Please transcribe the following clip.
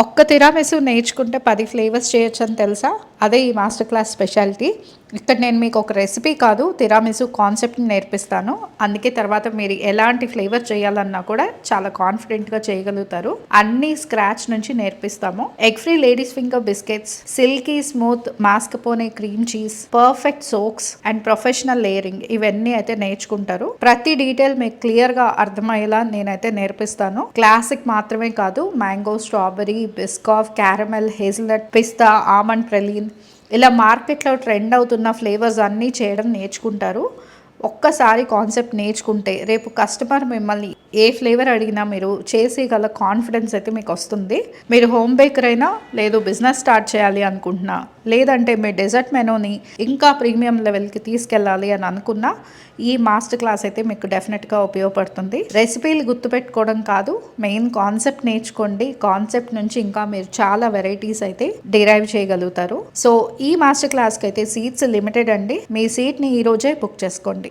ఒక్క తిరామిసు నేర్చుకుంటే 10 ఫ్లేవర్స్ చేయొచ్చని తెలుసా? అదే ఈ మాస్టర్ క్లాస్ స్పెషాలిటీ. ఇక్కడ నేను మీకు ఒక రెసిపీ కాదు, తిరామిసు కాన్సెప్ట్‌ని నేర్పిస్తాను. అందుకే తర్వాత మీరు ఎలాంటి ఫ్లేవర్ చేయాలన్నా కూడా చాలా కాన్ఫిడెంట్‌గా చేయగలుగుతారు. అన్నీ స్క్రాచ్ నుంచి నేర్పిస్తాము. Egg free ladies finger biscuits, silky smooth mascarpone cream cheese, perfect soaks and professional layering ఇవన్నీ అయితే నేర్చుకుంటారు. ప్రతి డీటెయిల్ మీకు క్లియర్‌గా అర్థమయ్యేలా నేనైతే నేర్పిస్తాను. క్లాసిక్ మాత్రమే కాదు, mango, strawberry, Biscoff, caramel, hazelnut, పిస్తా, ఆమండ్ ప్రెలీన్ ఇలా మార్కెట్లో ట్రెండ్ అవుతున్న ఫ్లేవర్స్ అన్నీ చేయడం నేర్చుకుంటారు. ఒక్కసారి కాన్సెప్ట్ నేర్చుకుంటే రేపు కస్టమర్ మిమ్మల్ని ఏ ఫ్లేవర్ అడిగినా మీరు చేసేయగల కాన్ఫిడెన్స్ అయితే మీకు వస్తుంది. మీరు హోమ్ బేకర్ అయినా, లేదు బిజినెస్ స్టార్ట్ చేయాలి అనుకుంటున్నా, లేదంటే మీ డెజర్ట్ మెనూని ఇంకా ప్రీమియం లెవెల్కి తీసుకెళ్ళాలి అని అనుకున్నా ఈ మాస్టర్ క్లాస్ అయితే మీకు డెఫినెట్గా ఉపయోగపడుతుంది. రెసిపీలు గుర్తుపెట్టుకోవడం కాదు, మెయిన్ కాన్సెప్ట్ నేర్చుకోండి. కాన్సెప్ట్ నుంచి ఇంకా మీరు చాలా వెరైటీస్ అయితే డిరైవ్ చేయగలుగుతారు. సో ఈ మాస్టర్ క్లాస్కి అయితే సీట్స్ లిమిటెడ్ అండి. మీ సీట్ని ఈరోజే బుక్ చేసుకోండి.